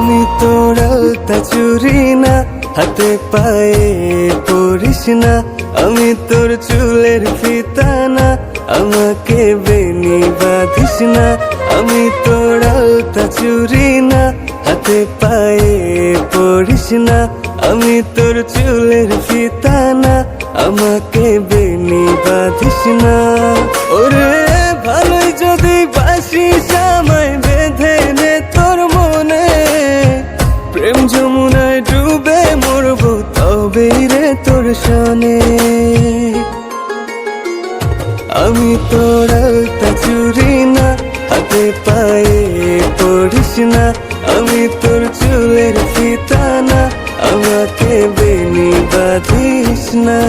আমি তোর আলতা চুরি না, হাতে পায়ে পরিস না। আমি তোর চুলের ফিতা না, আমাকে বেনি বাঁধিস না। আমি তোর আলতা চুরি না, হাতে পায়ে পরিস না। আমি তোর চুলের ফিতা না, আমাকে বেনি বাঁধিস না। ওরে ভালোই যদি বাসিস আমায় বেঁধে নে তোর মনে, প্রেম যমুনায় ডুবে মরবো তবেই রে তোর শোনে। আমি তোর আলতা চুরি না, হাতে পায়ে পড়িস না। আমি তোর চুলের ফিতা না, আমাকে বেনি বাঁধিস না।